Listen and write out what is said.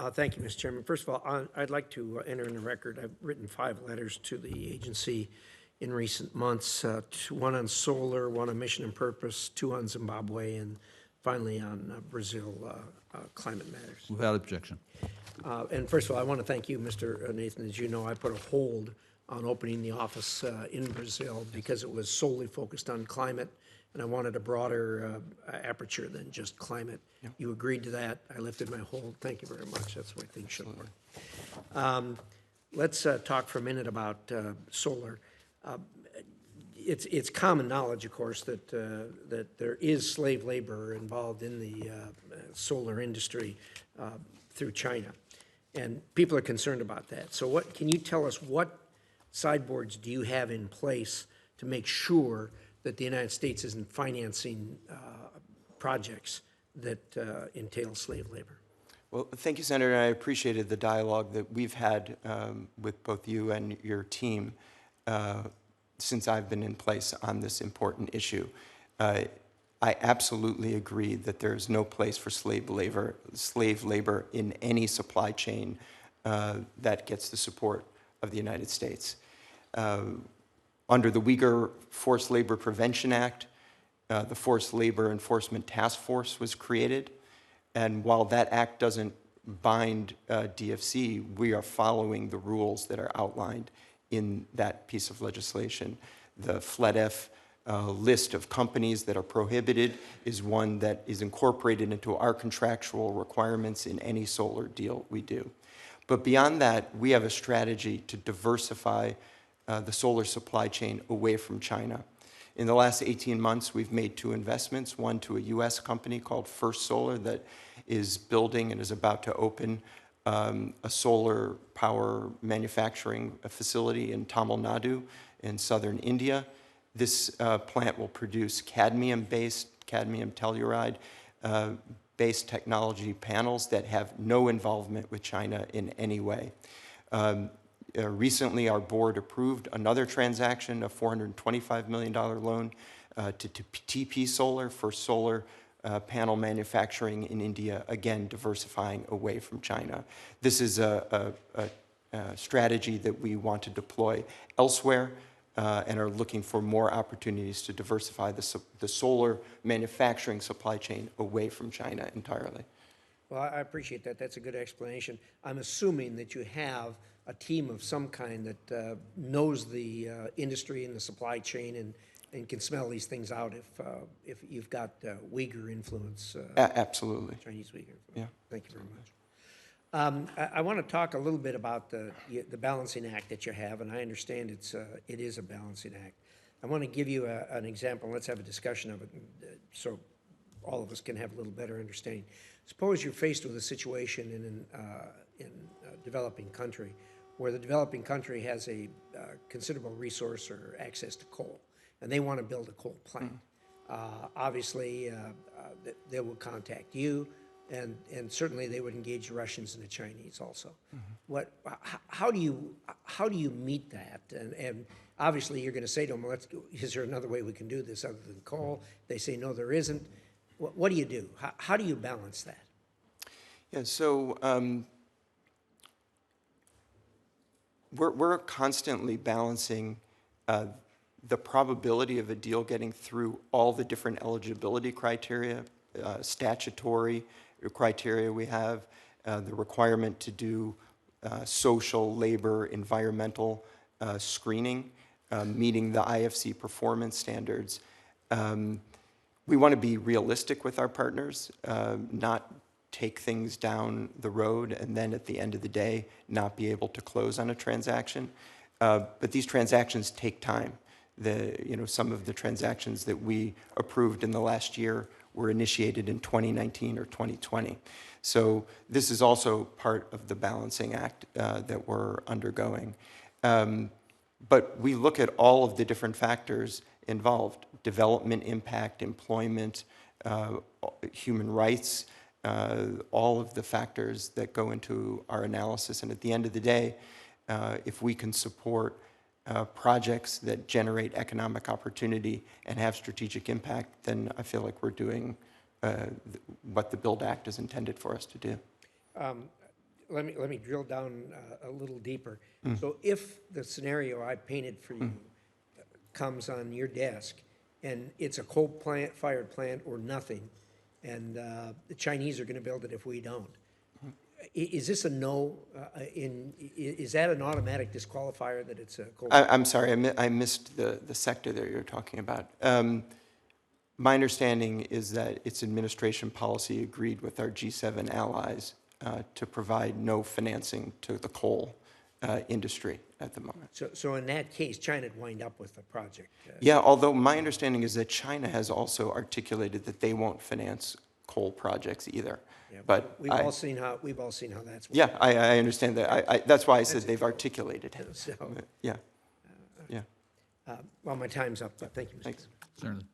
Thank you, Mr. Chairman. First of all, I'd like to enter in the record, I've written 5 letters to the agency in recent months, one on solar, one on mission and purpose, 2 on Zimbabwe, and finally on Brazil climate matters. Without objection. And first of all, I want to thank you, Mr. Nathan. As you know, I put a hold on opening the office in Brazil because it was solely focused on climate, and I wanted a broader aperture than just climate. Yep. You agreed to that. I lifted my hold. Thank you very much. That's the way things should work. Let's talk for a minute about solar. It's common knowledge, of course, that there is slave labor involved in the solar industry through China, and people are concerned about that. So, what can you tell us? What sideboards do you have in place to make sure that the United States isn't financing projects that entail slave labor? Well, thank you, Senator. I appreciated the dialogue that we've had with both you and your team since I've been in place on this important issue. I absolutely agree that there is no place for slave labor in any supply chain that gets the support of the United States. Under the Uyghur Forced Labor Prevention Act, the Forced Labor Enforcement Task Force was created. And while that act doesn't bind DFC, we are following the rules that are outlined in that piece of legislation. The FLEDF list of companies that are prohibited is one that is incorporated into our contractual requirements in any solar deal we do. But beyond that, we have a strategy to diversify the solar supply chain away from China. In the last 18 months, we've made 2 investments, one to a U.S. company called First Solar that is building and is about to open a solar power manufacturing facility in Tamil Nadu in southern India. This plant will produce cadmium telluride based technology panels that have no involvement with China in any way. Recently, our board approved another transaction, a $425 million loan to TP Solar for solar panel manufacturing in India, again, diversifying away from China. This is a strategy that we want to deploy elsewhere and are looking for more opportunities to diversify the solar manufacturing supply chain away from China entirely. Well, I appreciate that. That's a good explanation. I'm assuming that you have a team of some kind that knows the industry and the supply chain and can smell these things out if you've got Uyghur influence. Absolutely. Chinese Uyghur influence. Yeah. Thank you very much. I want to talk a little bit about the balancing act that you have, and I understand it is a balancing act. I want to give you an example. Let's have a discussion of it so all of us can have a little better understanding. Suppose you're faced with a situation in a developing country where the developing country has a considerable resource or access to coal, and they want to build a coal plant. Obviously, they will contact you, and certainly they would engage the Russians and the Chinese also. How do you meet that? And obviously, you're going to say to them, well, is there another way we can do this other than coal? They say, no, there isn't. What do you do? How do you balance that? Yeah, so we're constantly balancing the probability of a deal getting through all the different eligibility criteria, statutory criteria we have, the requirement to do social, labor, environmental screening, meeting the IFC performance standards. We want to be realistic with our partners, not take things down the road and then at the end of the day not be able to close on a transaction. But these transactions take time. Some of the transactions that we approved in the last year were initiated in 2019 or 2020. So this is also part of the balancing act that we're undergoing. But we look at all of the different factors involved: development impact, employment, human rights, all of the factors that go into our analysis. And at the end of the day, if we can support projects that generate economic opportunity and have strategic impact, then I feel like we're doing what the BUILD Act is intended for us to do. let me drill down a little deeper. So if the scenario I painted for you comes on your desk, and it's a coal-fired plant or nothing, and the Chinese are going to build it if we don't, is this a no? Is that an automatic disqualifier that it's a coal? I'm sorry, I missed the sector that you're talking about. My understanding is that its administration policy agreed with our G7 allies to provide no financing to the coal industry at the moment. So in that case, China'd wind up with the project. Yeah, although my understanding is that China has also articulated that they won't finance coal projects either. Yeah, But we've all seen how that's. yeah, I understand that. That's why I said they've articulated it. So, Yeah, yeah. well, my time's up, but thank you, Mr. Thanks. Chairman. Certainly.